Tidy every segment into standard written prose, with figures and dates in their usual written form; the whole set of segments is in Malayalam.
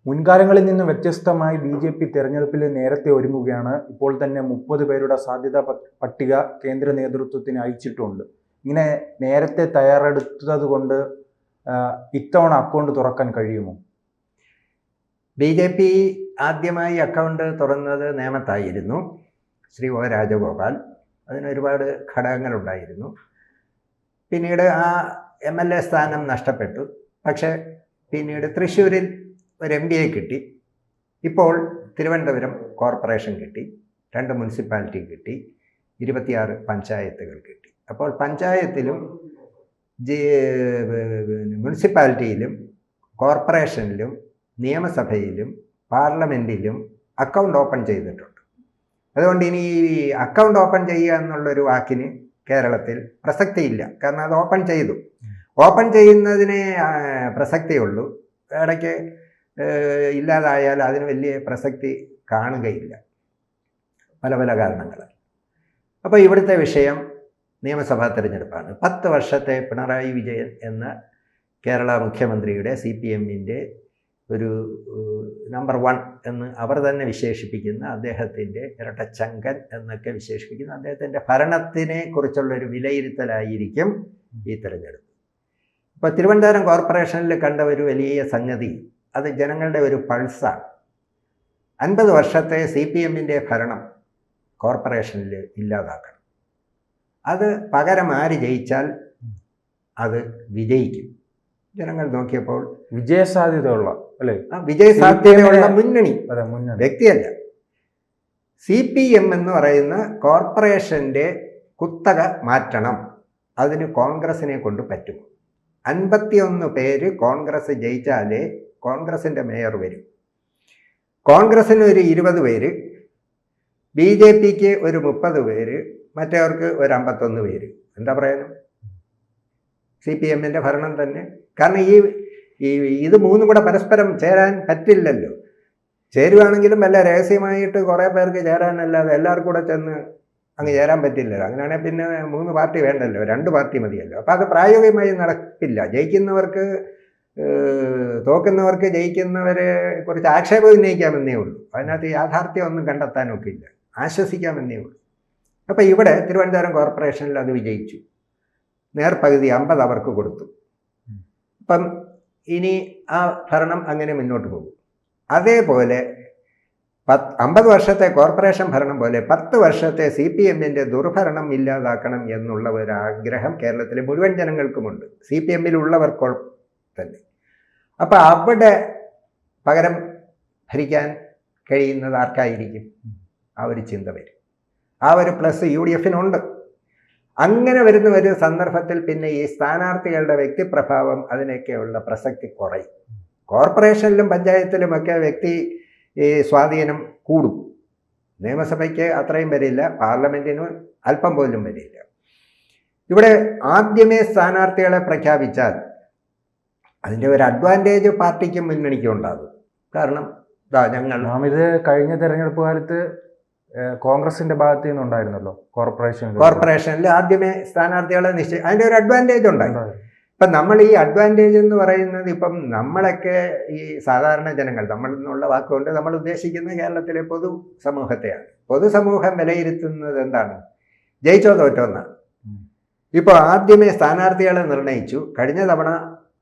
മുൻകാലങ്ങളിൽ നിന്നും വ്യത്യസ്തമായി ബി.ജെ.പി. തെരഞ്ഞെടുപ്പിൽ നേരത്തെ ഒരുങ്ങുകയാണ്. ഇപ്പോൾ തന്നെ 30 പേരുടെ സാധ്യതാ പട്ടിക കേന്ദ്ര നേതൃത്വത്തിന് അയച്ചിട്ടുണ്ട്. ഇങ്ങനെ നേരത്തെ തയ്യാറെടുത്തത് കൊണ്ട് ഇത്തവണ അക്കൗണ്ട് തുറക്കാൻ കഴിയുമോ? ബി.ജെ.പി. ആദ്യമായി അക്കൗണ്ട് തുറന്നത് നേമത്തായിരുന്നു. ശ്രീ ഒ രാജഗോപാൽ. അതിനൊരുപാട് ഘടകങ്ങളുണ്ടായിരുന്നു. പിന്നീട് ആ MLA സ്ഥാനം നഷ്ടപ്പെട്ടു. പക്ഷേ പിന്നീട് തൃശ്ശൂരിൽ ഒരു MBA കിട്ടി. ഇപ്പോൾ തിരുവനന്തപുരം കോർപ്പറേഷൻ കിട്ടി, 2 മുനിസിപ്പാലിറ്റി കിട്ടി, 26 പഞ്ചായത്തുകൾ കിട്ടി. അപ്പോൾ പഞ്ചായത്തിലും മുനിസിപ്പാലിറ്റിയിലും കോർപ്പറേഷനിലും നിയമസഭയിലും പാർലമെൻറ്റിലും അക്കൗണ്ട് ഓപ്പൺ ചെയ്തിട്ടുണ്ട്. അതുകൊണ്ട് ഇനി അക്കൗണ്ട് ഓപ്പൺ ചെയ്യുക എന്നുള്ളൊരു വാക്കിന് കേരളത്തിൽ പ്രസക്തിയില്ല. കാരണം അത് ഓപ്പൺ ചെയ്തു. ഓപ്പൺ ചെയ്യുന്നതിനെ പ്രസക്തിയുള്ളൂ. ഇടയ്ക്ക് ഇല്ലാതായാൽ അതിന് വലിയ പ്രസക്തി കാണുകയില്ല, പല പല കാരണങ്ങൾ. അപ്പോൾ ഇവിടുത്തെ വിഷയം നിയമസഭാ തെരഞ്ഞെടുപ്പാണ്. 10 വർഷത്തെ പിണറായി വിജയൻ എന്ന കേരള മുഖ്യമന്ത്രിയുടെ CPM-ൻ്റെ ഒരു നമ്പർ 1 എന്ന് അവർ തന്നെ വിശേഷിപ്പിക്കുന്ന അദ്ദേഹത്തിൻ്റെ ഇരട്ടച്ചങ്കൻ എന്നൊക്കെ വിശേഷിപ്പിക്കുന്ന അദ്ദേഹത്തിൻ്റെ ഭരണത്തിനെ കുറിച്ചുള്ളൊരു വിലയിരുത്തലായിരിക്കും ഈ തെരഞ്ഞെടുപ്പ്. ഇപ്പോൾ തിരുവനന്തപുരം കോർപ്പറേഷനിൽ കണ്ട ഒരു വലിയ സംഗതി, അത് ജനങ്ങളുടെ ഒരു പൾസാണ്. 50 വർഷത്തെ CPM-ൻ്റെ ഭരണം കോർപ്പറേഷനിൽ ഇല്ലാതാക്കണം. അത് പകരം ആര് ജയിച്ചാൽ അത് വിജയിക്കും. ജനങ്ങൾ നോക്കിയപ്പോൾ വിജയസാധ്യതയുള്ള അല്ലേ, വിജയസാധ്യതയുള്ള മുന്നണി, വ്യക്തിയല്ല. CPM എന്ന് പറയുന്ന കോർപ്പറേഷൻ്റെ കുത്തക മാറ്റണം. അതിന് കോൺഗ്രസിനെ കൊണ്ട് പറ്റും. 51 പേര് കോൺഗ്രസ് ജയിച്ചാലേ കോൺഗ്രസിൻ്റെ മേയർ വരും. കോൺഗ്രസിന് ഒരു 20 പേര്, BJPക്ക് ഒരു 30 പേര്, മറ്റവർക്ക് ഒരു 51 പേര്. എന്താ പറയുന്നത്? CPM-ൻ്റെ ഭരണം തന്നെ. കാരണം ഇത് മൂന്നും കൂടെ പരസ്പരം ചേരാൻ പറ്റില്ലല്ലോ. ചേരുവാണെങ്കിലും വല്ല രഹസ്യമായിട്ട് കുറേ പേർക്ക് ചേരാനല്ലാതെ എല്ലാവർക്കും കൂടെ ചെന്ന് അങ്ങ് ചേരാൻ പറ്റില്ലല്ലോ. അങ്ങനെയാണെങ്കിൽ പിന്നെ 3 പാർട്ടി വേണ്ടല്ലോ, 2 പാർട്ടി മതിയല്ലോ. അപ്പോൾ അത് പ്രായോഗികമായി നടക്കില്ല. ജയിക്കുന്നവർക്ക് തോക്കുന്നവർക്ക് ജയിക്കുന്നവരെ കുറിച്ച് ആക്ഷേപം ഉന്നയിക്കാമെന്നേ ഉള്ളൂ. അതിനകത്ത് യാഥാർത്ഥ്യം ഒന്നും കണ്ടെത്താനൊക്കെ ഇല്ല, ആശ്വസിക്കാമെന്നേ ഉള്ളൂ. അപ്പോൾ ഇവിടെ തിരുവനന്തപുരം കോർപ്പറേഷനിൽ അത് വിജയിച്ചു. നേർപകുതി 50 അവർക്ക് കൊടുത്തു. അപ്പം ഇനി ആ ഭരണം അങ്ങനെ മുന്നോട്ട് പോകും. അതേപോലെ 50 വർഷത്തെ കോർപ്പറേഷൻ ഭരണം പോലെ 10 വർഷത്തെ CPM-ൻ്റെ ദുർഭരണം ഇല്ലാതാക്കണം എന്നുള്ള ഒരാഗ്രഹം കേരളത്തിലെ മുഴുവൻ ജനങ്ങൾക്കുമുണ്ട്, CPM-ലുള്ളവർക്കോ തന്നെ. അപ്പോൾ അവിടെ പകരം ഭരിക്കാൻ കഴിയുന്നത് ആർക്കായിരിക്കും? ആ ഒരു ചിന്ത വരും. ആ ഒരു പ്ലസ് UDF-നുണ്ട്. അങ്ങനെ വരുന്ന ഒരു സന്ദർഭത്തിൽ പിന്നെ ഈ സ്ഥാനാർത്ഥികളുടെ വ്യക്തിപ്രഭാവം അതിനൊക്കെയുള്ള പ്രസക്തി കുറയും. കോർപ്പറേഷനിലും പഞ്ചായത്തിലുമൊക്കെ വ്യക്തി സ്വാധീനം കൂടും. നിയമസഭയ്ക്ക് അത്രയും വരില്ല, പാർലമെൻറ്റിന് അല്പം പോലും വരില്ല. ഇവിടെ ആദ്യമേ സ്ഥാനാർത്ഥികളെ പ്രഖ്യാപിച്ചാൽ അതിൻ്റെ ഒരു അഡ്വാൻറ്റേജ് പാർട്ടിക്കും മുന്നണിക്കും ഉണ്ടാകും. കാരണം ഇത് കഴിഞ്ഞ തെരഞ്ഞെടുപ്പ് കാലത്ത് കോൺഗ്രസിന്റെ ഭാഗത്തു നിന്നുണ്ടായിരുന്നല്ലോ കോർപ്പറേഷനിൽ ആദ്യമേ സ്ഥാനാർത്ഥികളെ അതിൻ്റെ ഒരു അഡ്വാൻറ്റേജ് ഉണ്ടായി. ഇപ്പം നമ്മൾ ഈ അഡ്വാൻറ്റേജ് എന്ന് പറയുന്നത്, ഇപ്പം നമ്മളൊക്കെ ഈ സാധാരണ ജനങ്ങൾ, നമ്മൾ എന്നുള്ള വാക്കുകൊണ്ട് നമ്മൾ ഉദ്ദേശിക്കുന്ന കേരളത്തിലെ പൊതുസമൂഹത്തെയാണ്. പൊതുസമൂഹം വിലയിരുത്തുന്നത് എന്താണ്? ജയിച്ചോ തോറ്റോ എന്നാണ്. ഇപ്പോൾ ആദ്യമേ സ്ഥാനാർത്ഥികളെ നിർണയിച്ചു. കഴിഞ്ഞ തവണ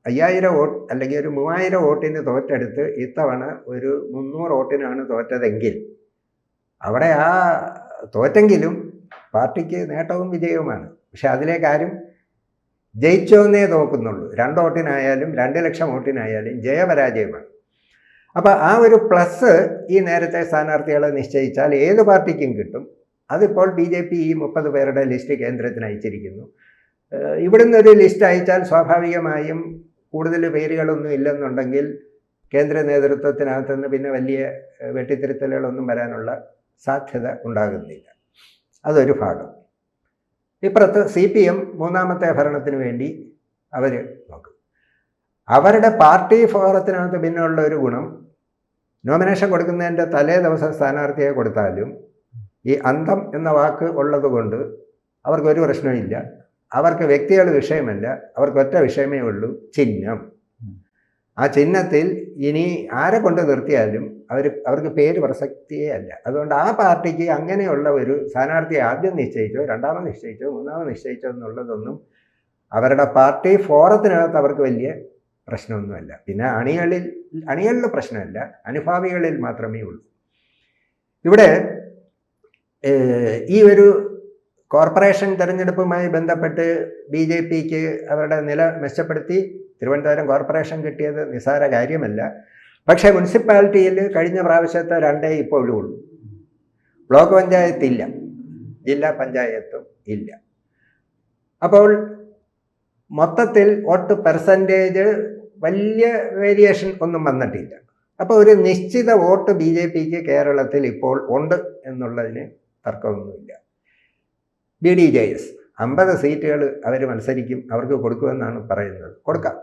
5000 വോട്ട് അല്ലെങ്കിൽ ഒരു 3000 വോട്ടിന് തോറ്റെടുത്ത് ഇത്തവണ ഒരു 300 വോട്ടിനാണ് തോറ്റതെങ്കിൽ അവിടെ ആ തോറ്റെങ്കിലും പാർട്ടിക്ക് നേട്ടവും വിജയവുമാണ്. പക്ഷെ അതിലേക്കാരും ജയിച്ചോന്നേ നോക്കുന്നുള്ളൂ. 2 വോട്ടിനായാലും 2 ലക്ഷം വോട്ടിനായാലും ജയപരാജയമാണ്. അപ്പോൾ ആ ഒരു പ്ലസ് ഈ നേരത്തെ സ്ഥാനാർത്ഥികളെ നിശ്ചയിച്ചാൽ ഏത് പാർട്ടിക്കും കിട്ടും. അതിപ്പോൾ BJP ഈ 30 പേരുടെ ലിസ്റ്റ് കേന്ദ്രത്തിന് അയച്ചിരിക്കുന്നു. ഇവിടുന്ന് ഒരു ലിസ്റ്റ് അയച്ചാൽ സ്വാഭാവികമായും കൂടുതൽ പേരുകളൊന്നും ഇല്ലെന്നുണ്ടെങ്കിൽ കേന്ദ്ര നേതൃത്വത്തിനകത്തുനിന്ന് പിന്നെ വലിയ വെട്ടിത്തിരുത്തലുകളൊന്നും വരാനുള്ള സാധ്യത ഉണ്ടാകുന്നില്ല. അതൊരു ഭാഗം. ഇപ്പുറത്ത് CPM മൂന്നാമത്തെ ഭരണത്തിന് വേണ്ടി അവർ നോക്കും. അവരുടെ പാർട്ടി ഫോറത്തിനകത്ത് പിന്നെയുള്ള ഒരു ഗുണം, നോമിനേഷൻ കൊടുക്കുന്നതിൻ്റെ തലേ ദിവസം സ്ഥാനാർത്ഥിയെ കൊടുത്താലും ഈ അന്തം എന്ന വാക്ക് ഉള്ളത് കൊണ്ട് അവർക്കൊരു പ്രശ്നമില്ല. അവർക്ക് വ്യക്തികൾ വിഷയമല്ല, അവർക്ക് ഒറ്റ വിഷയമേ ഉള്ളൂ, ചിഹ്നം. ആ ചിഹ്നത്തിൽ ഇനി ആരെ കൊണ്ട് നിർത്തിയാലും അവർക്ക് പേര് പ്രസക്തിയേ അല്ല. അതുകൊണ്ട് ആ പാർട്ടിക്ക് അങ്ങനെയുള്ള ഒരു സ്ഥാനാർത്ഥിയെ ആദ്യം നിശ്ചയിച്ചോ രണ്ടാമത് നിശ്ചയിച്ചോ മൂന്നാമത് നിശ്ചയിച്ചോ എന്നുള്ളതൊന്നും അവരുടെ പാർട്ടി ഫോറത്തിനകത്ത് അവർക്ക് വലിയ പ്രശ്നമൊന്നുമല്ല. പിന്നെ അണികളിൽ പ്രശ്നമല്ല, അനുഭാവികളിൽ മാത്രമേ ഉള്ളൂ. ഇവിടെ ഈ ഒരു കോർപ്പറേഷൻ തെരഞ്ഞെടുപ്പുമായി ബന്ധപ്പെട്ട് BJPക്ക് അവരുടെ നില മെച്ചപ്പെടുത്തി തിരുവനന്തപുരം കോർപ്പറേഷൻ കിട്ടിയത് നിസ്സാര കാര്യമല്ല. പക്ഷേ മുനിസിപ്പാലിറ്റിയിൽ കഴിഞ്ഞ പ്രാവശ്യത്തെ 2 ഇപ്പോഴും ഉള്ളൂ. ബ്ലോക്ക് പഞ്ചായത്തില്ല, ജില്ലാ പഞ്ചായത്തും ഇല്ല. അപ്പോൾ മൊത്തത്തിൽ വോട്ട് പെർസെൻറ്റേജ് വലിയ വേരിയേഷൻ ഒന്നും വന്നിട്ടില്ല. അപ്പോൾ ഒരു നിശ്ചിത വോട്ട് BJPക്ക് കേരളത്തിൽ ഇപ്പോൾ ഉണ്ട് എന്നുള്ളതിന് തർക്കമൊന്നുമില്ല. BDJS 50 സീറ്റുകൾ അവർ മത്സരിക്കും, അവർക്ക് കൊടുക്കുമെന്നാണ് പറയുന്നത്. കൊടുക്കാം.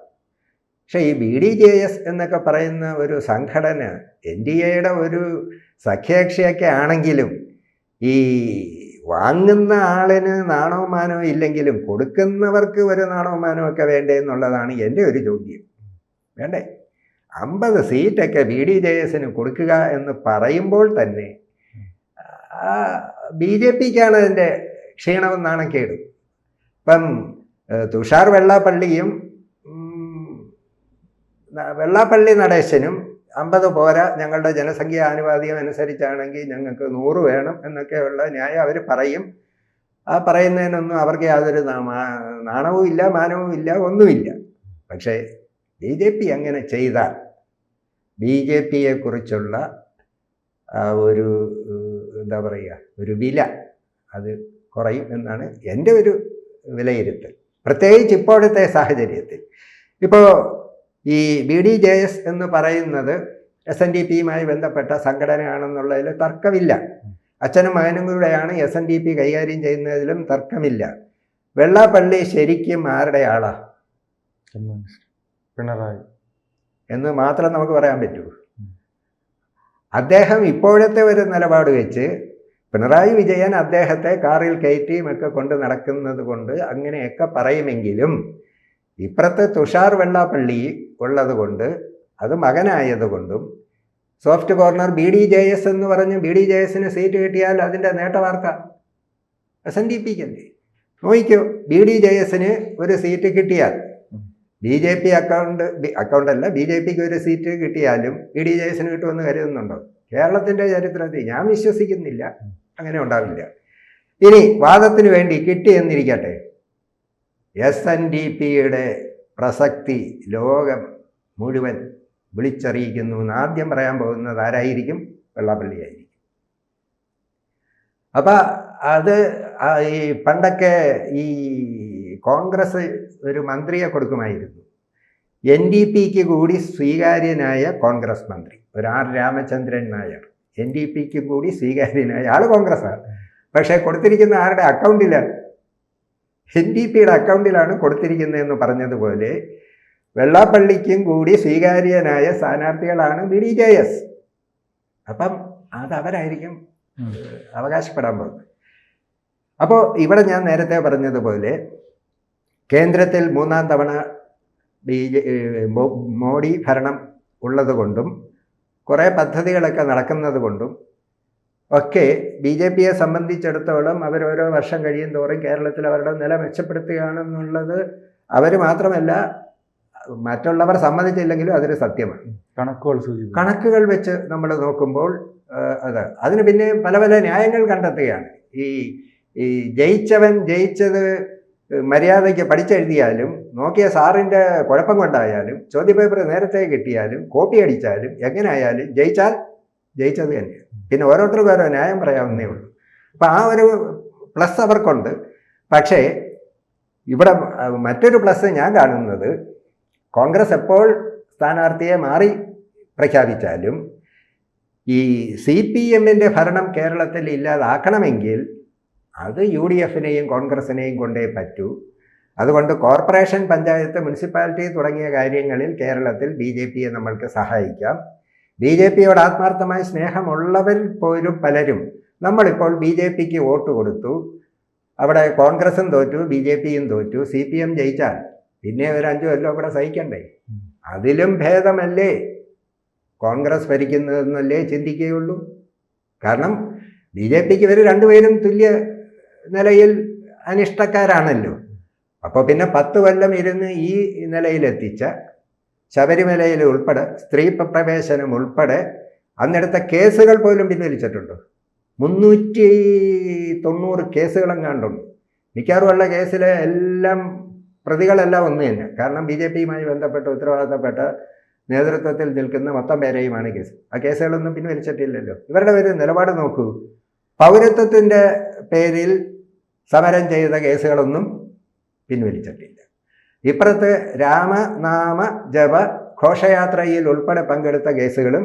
പക്ഷേ ഈ BDJS എന്നൊക്കെ പറയുന്ന ഒരു സംഘടന NDAയുടെ ഒരു സഖ്യകക്ഷിയൊക്കെ ആണെങ്കിലും ഈ വാങ്ങുന്ന ആളിന് നാണവും മാനവും ഇല്ലെങ്കിലും കൊടുക്കുന്നവർക്ക് ഒരു നാണവും മാനവും ഒക്കെ വേണ്ടേ എന്നുള്ളതാണ് എൻ്റെ ഒരു ചോദ്യം. വേണ്ടേ? 50 സീറ്റൊക്കെ BDJSന് കൊടുക്കുക എന്ന് പറയുമ്പോൾ തന്നെ BJPക്കാണ് അതിൻ്റെ ക്ഷീണവും നാണക്കേടും. ഇപ്പം തുഷാർ വെള്ളാപ്പള്ളി നടേശനും 50 പോരാ, ഞങ്ങളുടെ ജനസംഖ്യ ആനുപാതികം അനുസരിച്ചാണെങ്കിൽ ഞങ്ങൾക്ക് 100 വേണം എന്നൊക്കെയുള്ള ന്യായം അവർ പറയും. ആ പറയുന്നതിനൊന്നും അവർക്ക് യാതൊരു നാണവും ഇല്ല, മാനവും ഇല്ല, ഒന്നുമില്ല. പക്ഷേ BJP അങ്ങനെ ചെയ്താൽ BJPയെക്കുറിച്ചുള്ള ഒരു എന്താ പറയുക, ഒരു വില അത് കുറയും എന്നാണ് എൻ്റെ ഒരു വിലയിരുത്തൽ. പ്രത്യേകിച്ച് ഇപ്പോഴത്തെ സാഹചര്യത്തിൽ. ഇപ്പോൾ ഈ BDJS എന്ന് പറയുന്നത് SNDPയുമായി ബന്ധപ്പെട്ട സംഘടനയാണെന്നുള്ളതിൽ തർക്കമില്ല. അച്ഛനും മകനും കൂടെയാണ് SNDP കൈകാര്യം ചെയ്യുന്നതിലും തർക്കമില്ല. വെള്ളാപ്പള്ളി ശരിക്കും ആരുടെ ആളാ? പിണറായി എന്ന് മാത്രം നമുക്ക് പറയാൻ പറ്റൂ. അദ്ദേഹം ഇപ്പോഴത്തെ ഒരു നിലപാട് വെച്ച് പിണറായി വിജയൻ അദ്ദേഹത്തെ കാറിൽ കയറ്റിയും ഒക്കെ കൊണ്ട് നടക്കുന്നത് കൊണ്ട് അങ്ങനെയൊക്കെ പറയുമെങ്കിലും ഇപ്പുറത്തെ തുഷാർ വെള്ളാപ്പള്ളി ഉള്ളത് കൊണ്ട്, അത് മകനായതുകൊണ്ടും, സോഫ്റ്റ് കോർണർ BDJS എന്ന് പറഞ്ഞ് BDJSന് സീറ്റ് കിട്ടിയാൽ അതിൻ്റെ നേട്ടവാർത്ത SNDPക്കല്ലേ? നോക്കിക്കോ, BDJSന് ഒരു സീറ്റ് കിട്ടിയാൽ BJP അക്കൗണ്ടല്ല, BJPക്ക് ഒരു സീറ്റ് കിട്ടിയാലും BDJSന് കിട്ടുമെന്ന് കരുതുന്നുണ്ടോ? കേരളത്തിൻ്റെ ചരിത്രത്തിൽ ഞാൻ വിശ്വസിക്കുന്നില്ല, അങ്ങനെ ഉണ്ടാവില്ല. ഇനി വാദത്തിന് വേണ്ടി കിട്ടിയെന്നിരിക്കട്ടെ, SNDPയുടെ പ്രസക്തി ലോകം മുഴുവൻ വിളിച്ചറിയിക്കുന്നു എന്ന് ആദ്യം പറയാൻ പോകുന്നത് ആരായിരിക്കും? വെള്ളാപ്പള്ളിയായിരിക്കും. അപ്പം അത് ഈ പണ്ടൊക്കെ ഈ കോൺഗ്രസ് ഒരു മന്ത്രിയെ കൊടുക്കുമായിരുന്നു. NDPക്ക് കൂടി സ്വീകാര്യനായ കോൺഗ്രസ് മന്ത്രി, ഒരു R രാമചന്ദ്രൻ നായർ, NDPക്ക് കൂടി സ്വീകാര്യനായ ആൾ കോൺഗ്രസ്സാണ്. പക്ഷേ കൊടുത്തിരിക്കുന്ന ആരുടെ അക്കൗണ്ടിലാണ്? NDPയുടെ അക്കൗണ്ടിലാണ് കൊടുത്തിരിക്കുന്നതെന്ന് പറഞ്ഞതുപോലെ വെള്ളാപ്പള്ളിക്കും കൂടി സ്വീകാര്യനായ സ്ഥാനാർത്ഥികളാണ് BDJS. അപ്പം അതവരായിരിക്കും അവകാശപ്പെടാൻ പോകുന്നത്. അപ്പോൾ ഇവിടെ ഞാൻ നേരത്തെ പറഞ്ഞതുപോലെ കേന്ദ്രത്തിൽ 3ാം തവണ മോഡി ഭരണം ഉള്ളതുകൊണ്ടും കുറേ പദ്ധതികളൊക്കെ നടക്കുന്നത് കൊണ്ടും ഒക്കെ BJPയെ സംബന്ധിച്ചിടത്തോളം അവരോരോ വർഷം കഴിയും തോറും കേരളത്തിൽ അവരുടെ നില മെച്ചപ്പെടുത്തുകയാണെന്നുള്ളത് അവർ മാത്രമല്ല മറ്റുള്ളവർ സമ്മതിച്ചില്ലെങ്കിലും അതൊരു സത്യമാണ്. കണക്കുകൾ വെച്ച് നമ്മൾ നോക്കുമ്പോൾ അതിന് പിന്നെ പല പല ന്യായങ്ങൾ കണ്ടെത്തുകയാണ്. ഈ ജയിച്ചത് മര്യാദയ്ക്ക് പഠിച്ചെഴുതിയാലും, നോക്കിയ സാറിൻ്റെ കുഴപ്പം കൊണ്ടായാലും, ചോദ്യപേപ്പർ നേരത്തെ കിട്ടിയാലും, കോപ്പി അടിച്ചാലും, എങ്ങനെയായാലും ജയിച്ചത് തന്നെയാണ്. പിന്നെ ഓരോരുത്തർക്കും ഓരോ ന്യായം പറയാവുന്നേ ഉള്ളൂ. അപ്പം ആ ഒരു പ്ലസ് അവർക്കുണ്ട്. പക്ഷേ ഇവിടെ മറ്റൊരു പ്ലസ് ഞാൻ കാണുന്നത്, കോൺഗ്രസ് എപ്പോൾ സ്ഥാനാർത്ഥിയെ മാറി പ്രഖ്യാപിച്ചാലും ഈ CPMൻ്റെ ഭരണം കേരളത്തിൽ ഇല്ലാതാക്കണമെങ്കിൽ അത് UDFനെയും കോൺഗ്രസിനെയും കൊണ്ടേ പറ്റൂ. അതുകൊണ്ട് കോർപ്പറേഷൻ, പഞ്ചായത്ത്, മുനിസിപ്പാലിറ്റി തുടങ്ങിയ കാര്യങ്ങളിൽ കേരളത്തിൽ BJPയെ നമ്മൾക്ക് സഹായിക്കാം. BJPയോട് ആത്മാർത്ഥമായ സ്നേഹമുള്ളവർ പോലും പലരും നമ്മളിപ്പോൾ BJPക്ക് വോട്ട് കൊടുത്തു, അവിടെ കോൺഗ്രസും തോറ്റു, BJPയും തോറ്റു, CPM ജയിച്ചാൽ പിന്നെ ഒരു 5 കൊല്ലം കൂടെ സഹിക്കണ്ടേ? അതിലും ഭേദമല്ലേ കോൺഗ്രസ് ഭരിക്കുന്നതെന്നല്ലേ ചിന്തിക്കുകയുള്ളൂ. കാരണം BJPക്ക് ഇവർ രണ്ടുപേരും തുല്യ നിലയിൽ അനിഷ്ടക്കാരാണല്ലോ. അപ്പോൾ പിന്നെ 10 കൊല്ലം ഇരുന്ന് ഈ നിലയിലെത്തിച്ച ശബരിമലയിൽ ഉൾപ്പെടെ സ്ത്രീ പ്രവേശനം ഉൾപ്പെടെ അന്നെടുത്ത കേസുകൾ പോലും പിൻവലിച്ചിട്ടുണ്ട്. 390 കേസുകളെങ്ങാണ്ടുണ്ട്. മിക്കവാറും ഉള്ള കേസിലെ എല്ലാം പ്രതികളെല്ലാം ഒന്ന് തന്നെ. കാരണം BJPയുമായി ബന്ധപ്പെട്ട ഉത്തരവാദിത്തപ്പെട്ട നേതൃത്വത്തിൽ നിൽക്കുന്ന മൊത്തം പേരെയുമാണ് കേസ്. ആ കേസുകളൊന്നും പിൻവലിച്ചിട്ടില്ലല്ലോ. ഇവരുടെ പേര് നിലപാട് നോക്കൂ. പൗരത്വത്തിൻ്റെ പേരിൽ സമരം ചെയ്ത കേസുകളൊന്നും പിൻവലിച്ചിട്ടില്ല. ഇപ്പുറത്ത് രാമനാമ ജപ ഘോഷയാത്രയിൽ ഉൾപ്പെടെ പങ്കെടുത്ത കേസുകളും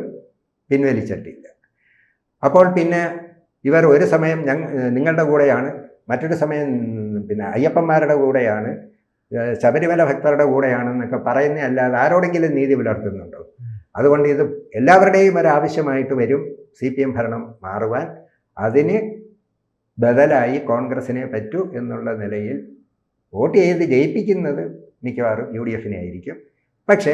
പിൻവലിച്ചിട്ടില്ല. അപ്പോൾ പിന്നെ ഇവർ ഒരു സമയം നിങ്ങളുടെ കൂടെയാണ്, മറ്റൊരു സമയം പിന്നെ അയ്യപ്പന്മാരുടെ കൂടെയാണ്, ശബരിമല ഭക്തരുടെ കൂടെയാണെന്നൊക്കെ പറയുന്നതല്ലാതെ ആരോടെങ്കിലും നീതി പുലർത്തുന്നുണ്ടോ? അതുകൊണ്ട് ഇത് എല്ലാവരുടെയും ഒരാവശ്യമായിട്ട് വരും CPM ഭരണം മാറുവാൻ. അതിന് ബദലായി കോൺഗ്രസിനെ പറ്റൂ എന്നുള്ള നിലയിൽ വോട്ട് ചെയ്ത് ജയിപ്പിക്കുന്നത് മിക്കവാറും UDFനെ ആയിരിക്കും. പക്ഷേ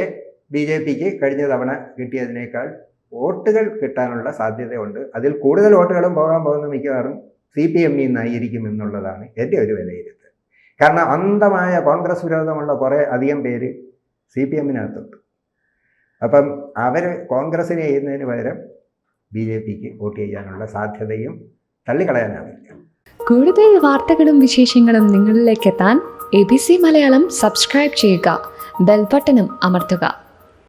BJPക്ക് കഴിഞ്ഞ തവണ കിട്ടിയതിനേക്കാൾ വോട്ടുകൾ കിട്ടാനുള്ള സാധ്യതയുണ്ട്. അതിൽ കൂടുതൽ വോട്ടുകളും പോകാൻ പോകുന്ന മിക്കവാറും CPMൽ നിന്നായിരിക്കും എന്നുള്ളതാണ് എൻ്റെ ഒരു വിലയിരുത്തൽ. കാരണം അന്ധമായ കോൺഗ്രസ് വിരോധമുള്ള കുറേ അധികം പേര് CPMനകത്തുണ്ട്. അപ്പം അവർ കോൺഗ്രസിനെ ചെയ്യുന്നതിന് പകരം BJPക്ക് വോട്ട് ചെയ്യാനുള്ള സാധ്യതയും തള്ളിക്കളയാനാവില്ല. കൂടുതൽ വാർത്തകളും വിശേഷങ്ങളും നിങ്ങളിലേക്ക് എത്താൻ ABC മലയാളം സബ്സ്ക്രൈബ് ചെയ്യുക, ബെൽ ബട്ടണും അമർത്തുക.